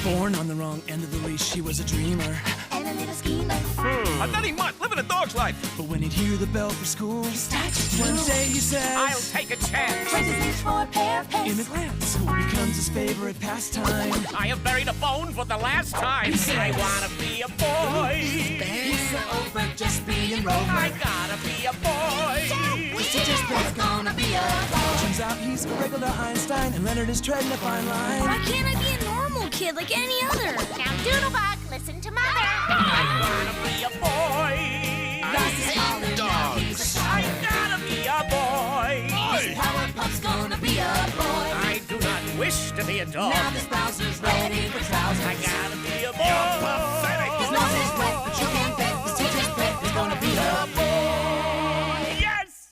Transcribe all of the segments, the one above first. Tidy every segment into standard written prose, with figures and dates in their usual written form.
Born on the wrong end of the leash, he was a dreamer. And a little schemer. A nutty mutt living a dog's life. But when he'd hear the bell for school, one day he says, I'll take a chance. Trades his leash for a pair of pants. in a glance, who becomes his favorite pastime. I have buried a bone for the last time. I wanna be a boy. He's over just being Rover. I gotta be a boy. We suggest there's gonna be a boy. Turns out he's a regular Einstein, and Leonard is treading a fine line. Why can't I be a normal kid like any other? Now, Doodlebug, listen to Mother. I wanna be a boy. Dogs. I gotta be a boy. Powerpuff's gonna be a boy. I do not wish to be a dog. Now this Bowser's ready for trousers. I gotta be a boy. You're pathetic. His nose is wet, but you can't bet his teacher's pet is gonna be a boy. Yes!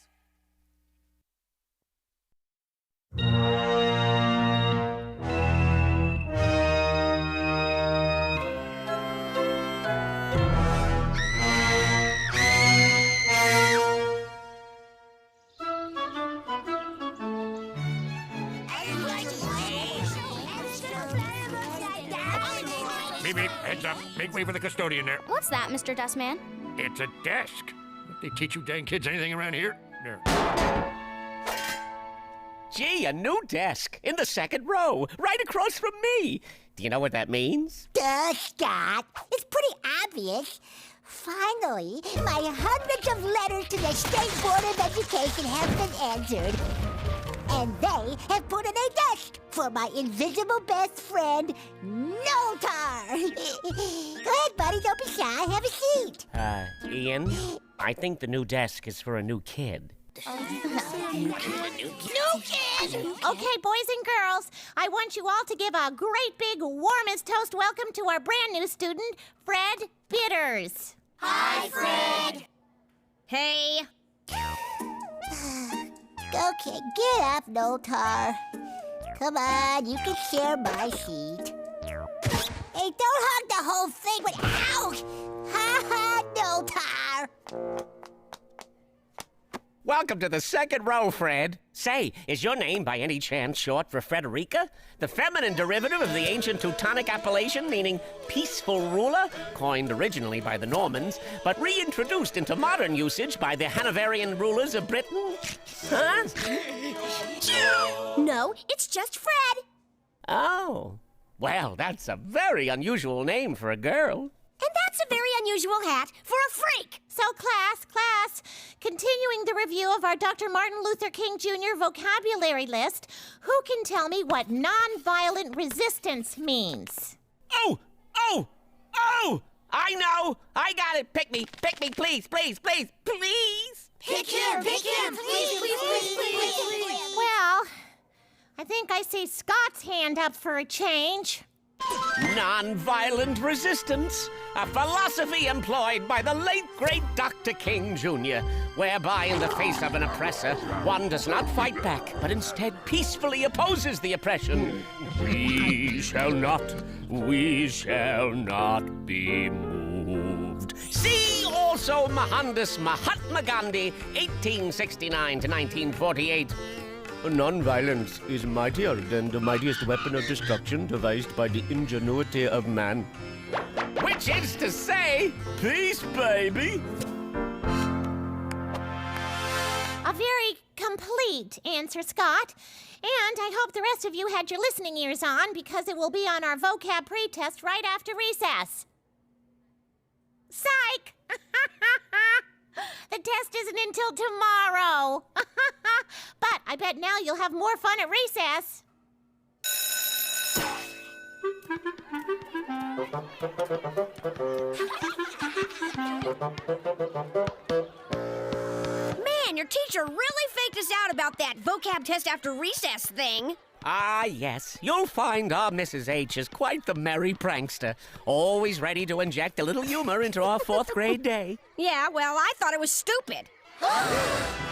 Beep, beep, heads up. Make way for the custodian there. What's that, Mr. Dustman? It's a desk. Don't they teach you dang kids anything around here? There. Gee, a new desk in the second row, right across from me. Do you know what that means? Duh, Scott. It's pretty obvious. Finally, my hundreds of letters to the State Board of Education have been answered. And they have put in a desk for my invisible best friend, Noltar. Go ahead, buddy. Don't be shy. Have a seat. Ian, I think the new desk is for a new kid. New kid! Okay, boys and girls, I want you all to give a great big warmest toast welcome to our brand new student, Fred Bitters. Hi, Fred. Hey. Okay, get up, Noltar. Come on, you can share my seat. Hey, don't hug the whole thing, but ouch! Ha ha, Noltar. Welcome to the second row, Fred. Say, is your name by any chance short for Frederica? The feminine derivative of the ancient Teutonic appellation meaning peaceful ruler, coined originally by the Normans, but reintroduced into modern usage by the Hanoverian rulers of Britain? Huh? No, it's just Fred. Oh. Well, that's a very unusual name for a girl. And that's a very unusual hat for a freak. So, class, continuing the review of our Dr. Martin Luther King Jr. vocabulary list, who can tell me what nonviolent resistance means? Oh! I know! I got it! Pick me, please! Pick him, please. Well, I think I see Scott's hand up for a change. Nonviolent resistance, a philosophy employed by the late great Dr. King Jr., whereby in the face of an oppressor, one does not fight back, but instead peacefully opposes the oppression. We shall not be moved. See also Mohandas Mahatma Gandhi, 1869 to 1948. Non-violence is mightier than the mightiest weapon of destruction devised by the ingenuity of man. Which is to say, peace, baby. A very complete answer, Scott. And I hope the rest of you had your listening ears on because it will be on our vocab pretest right after recess. Psych! The test isn't until tomorrow. But I bet now you'll have more fun at recess. Man, your teacher really faked us out about that vocab test after recess thing. Ah, yes. You'll find our Mrs. H is quite the merry prankster, always ready to inject a little humor into our fourth grade day. Yeah, well, I thought it was stupid.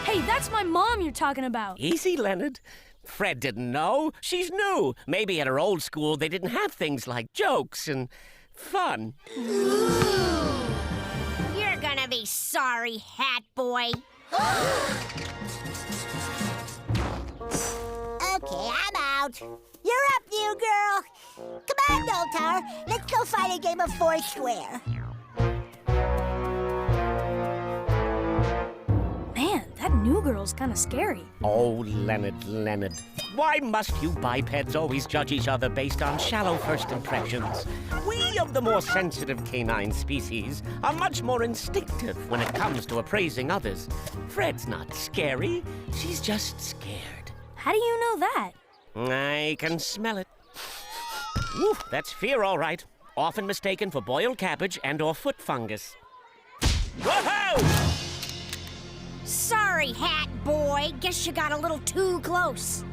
Hey, that's my mom you're talking about. Easy, Leonard. Fred didn't know. She's new. Maybe at her old school they didn't have things like jokes and fun. You're gonna be sorry, Hat Boy. Okay, I'm out. You You're up, new girl. Come on, Noltar. Let's go find a game of Foursquare. Man, that new girl's kind of scary. Oh, Leonard. Why must you bipeds always judge each other based on shallow first impressions? We of the more sensitive canine species are much more instinctive when it comes to appraising others. Fred's not scary. She's just scared. How do you know that? I can smell it. Woo, that's fear, all right. Often mistaken for boiled cabbage and/or foot fungus. Whoa-ho! Sorry, Hat Boy. Guess you got a little too close.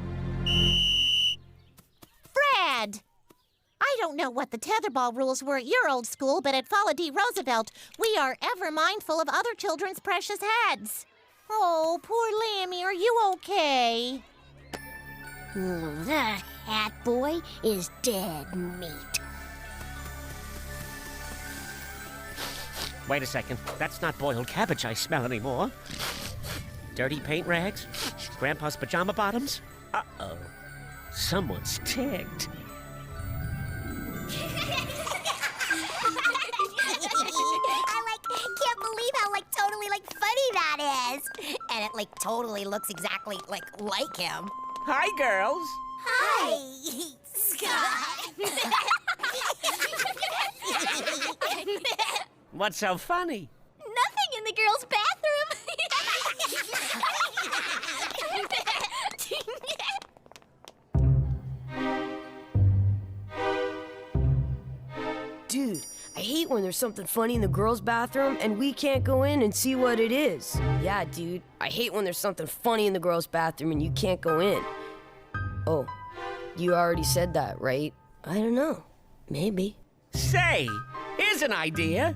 Fred! I don't know what the tetherball rules were at your old school, but at Fala D. Roosevelt, we are ever mindful of other children's precious heads. Oh, poor Lammy, are you okay? The Hat Boy is dead meat. Wait a second. That's not boiled cabbage I smell anymore. Dirty paint rags? Grandpa's pajama bottoms? Uh-oh. Someone's ticked. Can't believe how totally funny that is. And it totally looks exactly like him. Hi, girls. Hi, Scott. What's so funny? Nothing in the girls' bathroom. Dude, I hate when there's something funny in the girls' bathroom and we can't go in and see what it is. Yeah, dude, I hate when there's something funny in the girls' bathroom and you can't go in. Oh, you already said that, right? I don't know. Maybe. Say, here's an idea.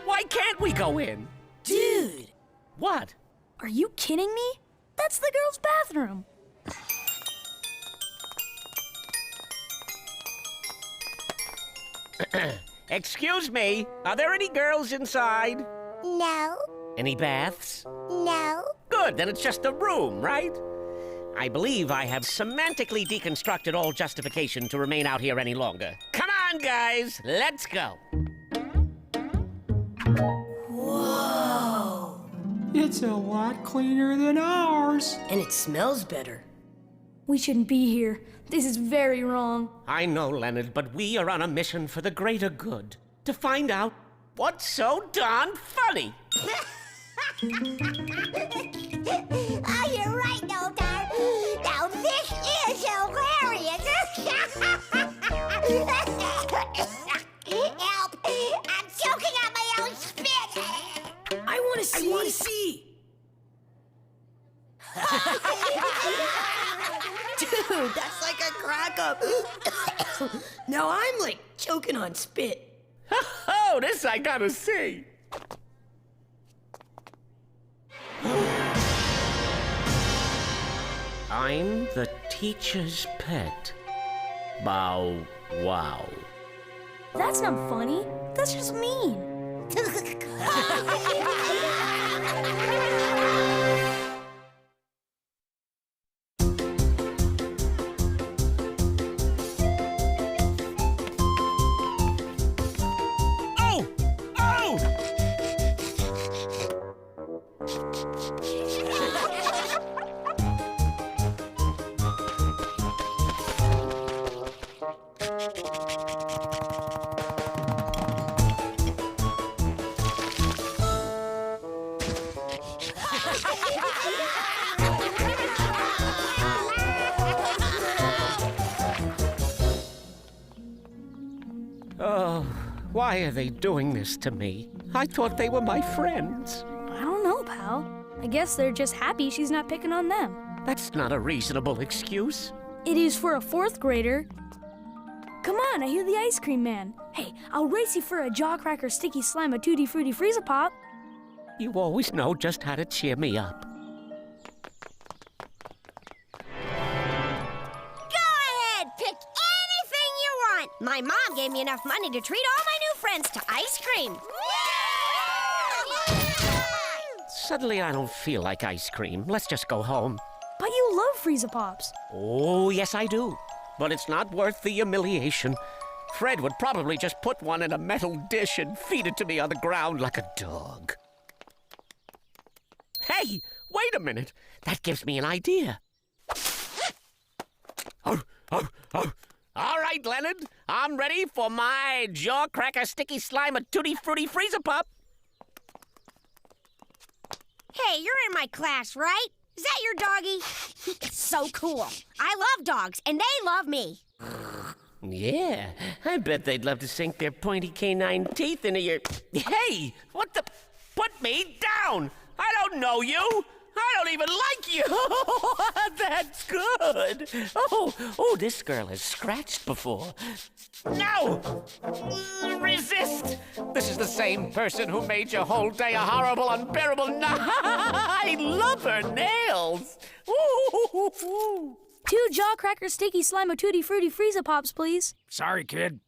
Why can't we go in? Dude! What? Are you kidding me? That's the girls' bathroom. Excuse me, are there any girls inside? No, Any baths? no. Good, then it's just a room, right? I believe I have semantically deconstructed all justification to remain out here any longer. Come on, guys, let's go. It's a lot cleaner than ours. And it smells better. We shouldn't be here. This is very wrong. I know, Leonard, but we are on a mission for the greater good. To find out what's so darn funny. Oh, you're right, Noltar. Now this is hilarious. Help! I'm choking on my own spit. I want to see. Dude, that's like a crack up. Now I'm choking on spit. Oh, this I gotta see. I'm the teacher's pet. Bow wow. That's not funny. That's just mean. Oh! Oh! Oh, why are they doing this to me? I thought they were my friends. I don't know, pal. I guess they're just happy she's not picking on them. That's not a reasonable excuse. It is for a 4th grader. Come on, I hear the ice cream man. Hey, I'll race you for a Jawcracker Sticky Slime, a Tutti Frutti Freezer Pop. You always know just how to cheer me up. Go ahead, pick anything you want. My mom gave me enough money to treat all my new friends to ice cream. Suddenly I don't feel like ice cream. Let's just go home. But you love Freezer Pops. Oh, yes I do. but it's not worth the humiliation. Fred would probably just put one in a metal dish and feed it to me on the ground like a dog. Hey, wait a minute. That gives me an idea. All right, Leonard. I'm ready for my Jaw Cracker Sticky Slime a Tutti Frutti Freezer Pop. Hey, you're in my class, right? Is that your doggy? It's so cool. I love dogs, and they love me. Yeah, I bet they'd love to sink their pointy canine teeth into your... Hey, what the... Put me down! I don't know you! I don't even like you! That's good! Oh, this girl has scratched before. No! Resist! This is the same person who made your whole day a horrible, unbearable I love her nails! Ooh. 2 Jaw Cracker Sticky Slime Tutti Frutti Freezer Pops, please. Sorry, kid.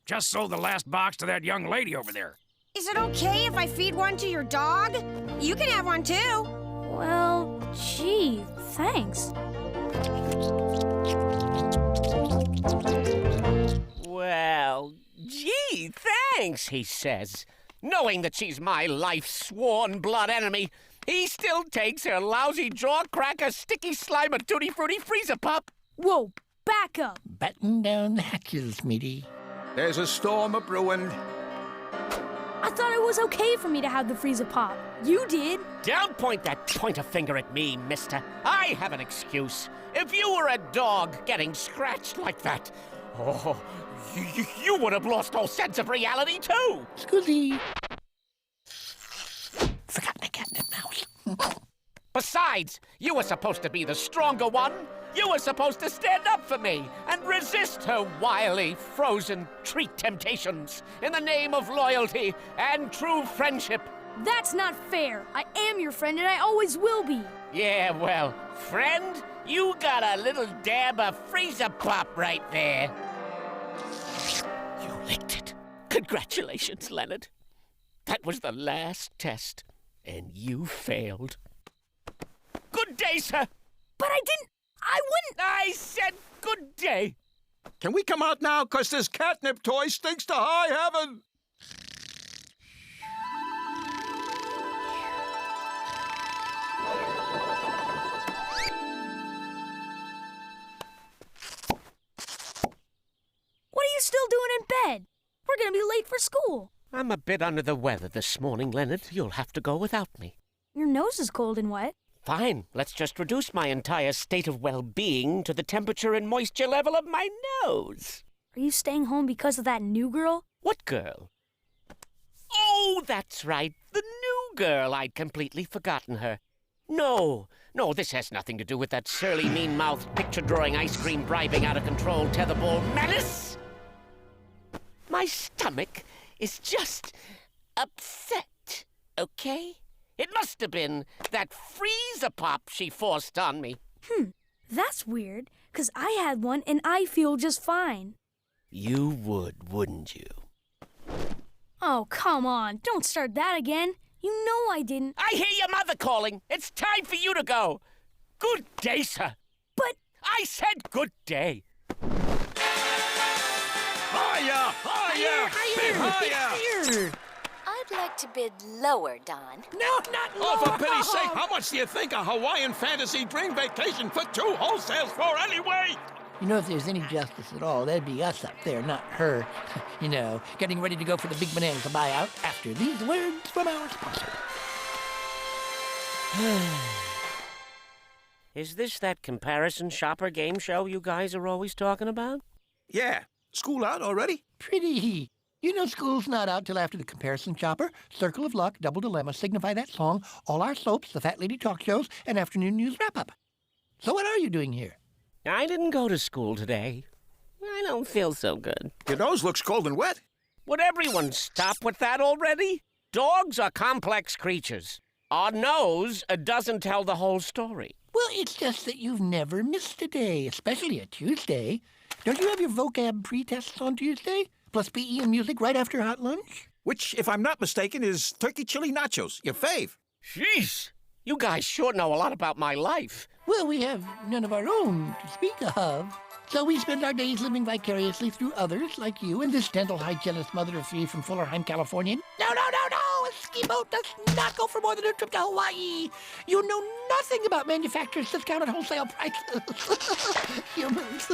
Just sold the last box to that young lady over there. Is it okay if I feed one to your dog? You can have one too. Well, gee, thanks. Well, gee, thanks, he says. Knowing that she's my life's sworn blood enemy, he still takes her lousy Jaw Cracker Sticky Slime a Tutti Frutti Freezer Pop. Whoa, back up. Batten down the hatches, matey. There's a storm a-brewing. I thought it was okay for me to have the freezer pop. You did. Don't point that pointer finger at me, mister. I have an excuse. If you were a dog getting scratched like that, you would have lost all sense of reality, too. Scusi. Forgot my catnip mouse. Besides, you were supposed to be the stronger one. You were supposed to stand up for me and resist her wily, frozen treat temptations in the name of loyalty and true friendship. That's not fair. I am your friend and I always will be. Yeah, well, friend, you got a little dab of freezer pop right there. You licked it. Congratulations, Leonard. That was the last test, and you failed. Good day, sir. But I didn't. I wouldn't. I said good day. Can we come out now, 'cause this catnip toy stinks to high heaven? What are you still doing in bed? We're gonna be late for school. I'm a bit under the weather this morning, Leonard. You'll have to go without me. Your nose is cold and wet. Fine. Let's just reduce my entire state of well-being to the temperature and moisture level of my nose. Are you staying home because of that new girl? What girl? Oh, that's right. The new girl. I'd completely forgotten her. No, this has nothing to do with that surly, mean-mouthed, picture-drawing, ice-cream bribing, out-of-control tetherball menace. My stomach is just upset, okay? It must have been that freezer pop she forced on me. That's weird, 'cause I had one and I feel just fine. You would, wouldn't you? Oh, come on. Don't start that again. You know I didn't. I hear your mother calling. It's time for you to go. Good day, sir. But... I said good day. Higher! Bid higher! I'd like to bid lower, Don. No, not lower! Oh, for pity's sake, how much do you think a Hawaiian fantasy dream vacation for 2 wholesales for anyway? You know, if there's any justice at all, that'd be us up there, not her. You know, getting ready to go for the big bananas buyout after these words from our sponsor. Is this that comparison shopper game show you guys are always talking about? Yeah. School out already? Pretty. You know school's not out till after the comparison shopper, Circle of Luck, Double Dilemma, Signify That Song, All Our Soaps, the Fat Lady Talk Shows, and Afternoon News Wrap-Up. So what are you doing here? I didn't go to school today. I don't feel so good. Your nose looks cold and wet. Would everyone stop with that already? Dogs are complex creatures. Our nose doesn't tell the whole story. Well, it's just that you've never missed a day, especially a Tuesday. Don't you have your vocab pre-tests on Tuesday? Plus PE and music right after hot lunch? Which, if I'm not mistaken, is turkey chili nachos, your fave. Jeez, you guys sure know a lot about my life. Well, we have none of our own to speak of. So we spend our days living vicariously through others like you and this dental hygienist mother of three from Fullerheim, California. No! A ski boat does not go for more than a trip to Hawaii. You know nothing about manufacturers' discounted wholesale prices. Humans.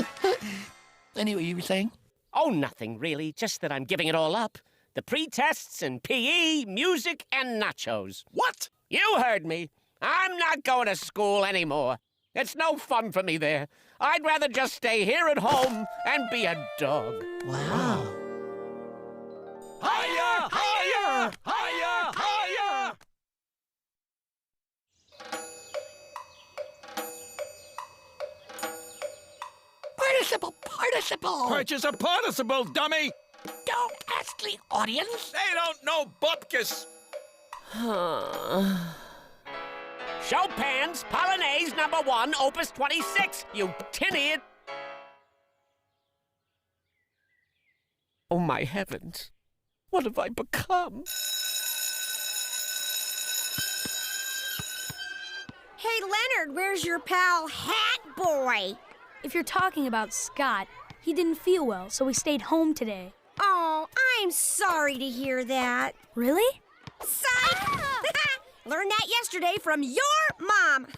Anyway, you were saying? Oh, nothing, really. Just that I'm giving it all up. The pre-tests and PE, music, and nachos. What? You heard me. I'm not going to school anymore. It's no fun for me there. I'd rather just stay here at home and be a dog. Wow. Higher! Higher! Higher! Higher! Participle! Purchase a participle, dummy! Don't ask the audience. They don't know bupkis. Chopin's Polonaise No. 1, Opus 26, you tin idiot! Oh, my heavens. What have I become? Hey, Leonard, where's your pal Hat Boy? If you're talking about Scott, he didn't feel well, so he stayed home today. Oh, I'm sorry to hear that. Really? Psych! Learned that yesterday from your mom.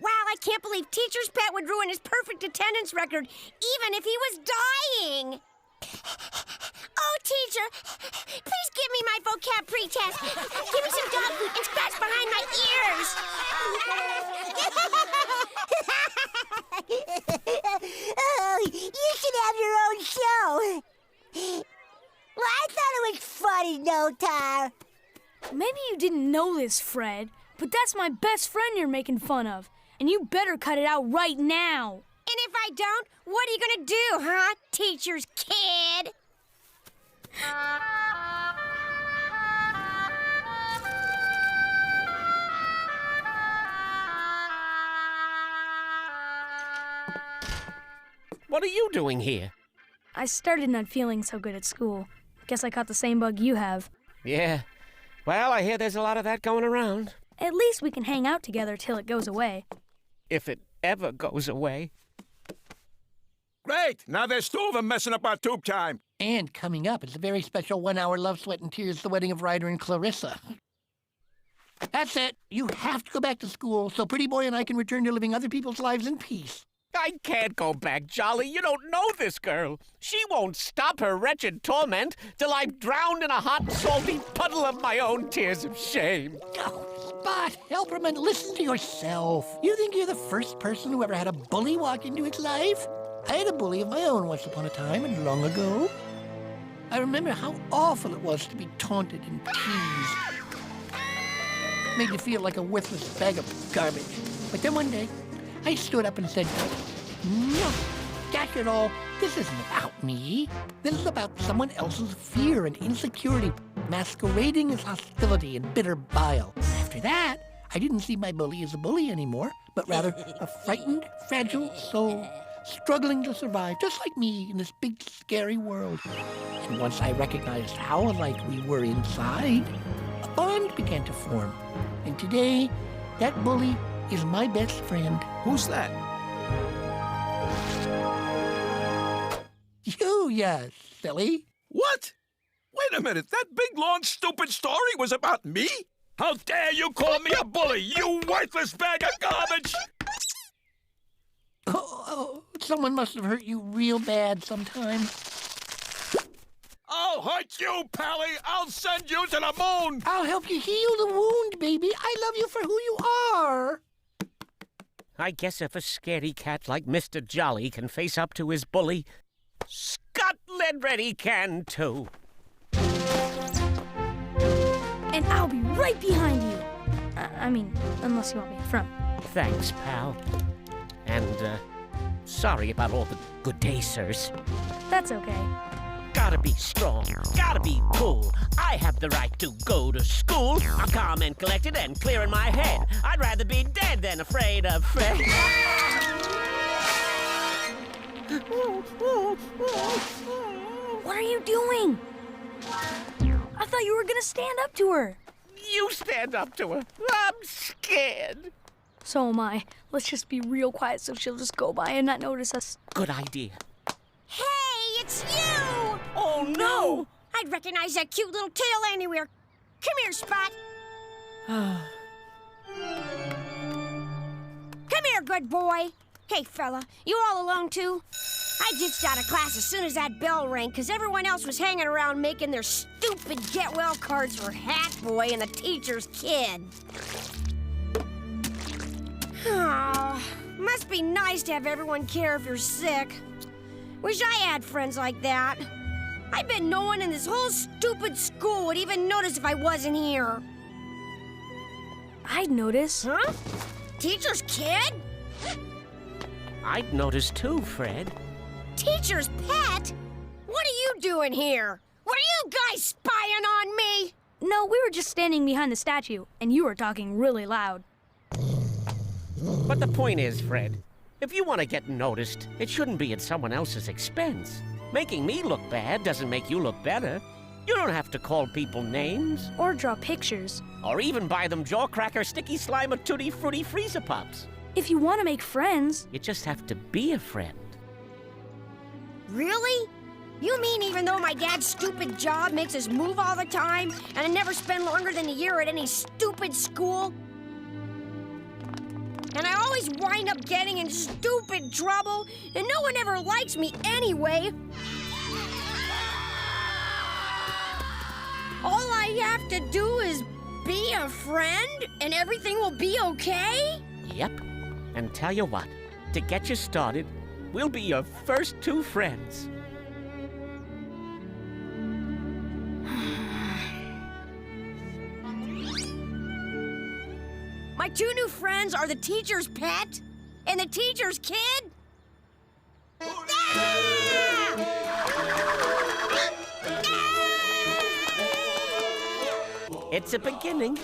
Wow, I can't believe Teacher's Pet would ruin his perfect attendance record, even if he was dying. Oh, teacher, please give me my vocab pretest. Give me some dog food and scratch behind my ears. Oh, you should have your own show. Well, I thought it was funny, Notar. Maybe you didn't know this, Fred, but that's my best friend you're making fun of. And you better cut it out right now. And if I don't, what are you gonna do, huh, teacher's kid? What are you doing here? I started not feeling so good at school. Guess I caught the same bug you have. Yeah. Well, I hear there's a lot of that going around. At least we can hang out together till it goes away. If it ever goes away. Great! Now there's two of them messing up our tube time. And coming up is a very special 1 hour Love, Sweat, and Tears, the wedding of Ryder and Clarissa. That's it. You have to go back to school so Pretty Boy and I can return to living other people's lives in peace. I can't go back, Jolly. You don't know this girl. She won't stop her wretched torment till I'm drowned in a hot, salty puddle of my own tears of shame. Oh, Spot, Helperman, listen to yourself. You think you're the first person who ever had a bully walk into his life? I had a bully of my own once upon a time and long ago. I remember how awful it was to be taunted and teased. Made you feel like a worthless bag of garbage. But then one day, I stood up and said, "No, dash it all. This isn't about me. This is about someone else's fear and insecurity masquerading as hostility and bitter bile." After that, I didn't see my bully as a bully anymore, but rather a frightened, fragile soul struggling to survive, just like me in this big, scary world. And once I recognized how alike we were inside, a bond began to form. And today, that bully is my best friend. Who's that? You silly. What? Wait a minute, that big, long, stupid story was about me? How dare you call me a bully, you worthless bag of garbage! Oh, someone must have hurt you real bad sometime. I'll hurt you, Pally! I'll send you to the moon! I'll help you heal the wound, baby. I love you for who you are. I guess if a scaredy cat like Mr. Jolly can face up to his bully, Scott Ledready can too. And I'll be right behind you. I mean, unless you want me in front. Thanks, pal. And, sorry about all the good day, sirs. That's okay. Gotta be strong, gotta be cool. I have the right to go to school. I'm calm and collected and clear in my head. I'd rather be dead than afraid of Fred. What are you doing? I thought you were gonna stand up to her. You stand up to her. I'm scared. So am I. Let's just be real quiet so she'll just go by and not notice us. Good idea. Hey, it's you! Oh, no! I'd recognize that cute little tail anywhere. Come here, Spot. Come here, good boy. Hey, fella, you all alone, too? I ditched out of class as soon as that bell rang because everyone else was hanging around making their stupid get-well cards for Hat Boy and the teacher's kid. Oh, must be nice to have everyone care if you're sick. Wish I had friends like that. I bet no one in this whole stupid school would even notice if I wasn't here. I'd notice. Huh? Teacher's kid? I'd notice too, Fred. Teacher's pet? What are you doing here? Were you guys spying on me? No, we were just standing behind the statue, and you were talking really loud. But the point is, Fred, if you want to get noticed, it shouldn't be at someone else's expense. Making me look bad doesn't make you look better. You don't have to call people names. Or draw pictures. Or even buy them Jawcracker, Sticky Slime, or Tutti Frutti Freezer Pops. If you want to make friends. You just have to be a friend. Really? You mean even though my dad's stupid job makes us move all the time, and I never spend longer than a year at any stupid school? And I always wind up getting in stupid trouble, and no one ever likes me anyway. All I have to do is be a friend, and everything will be okay? Yep. And tell you what, to get you started, we'll be your first two friends. My two new friends are the teacher's pet and the teacher's kid? It's a beginning.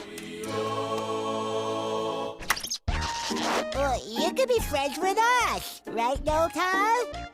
Well, you could be friends with us, right, No Time?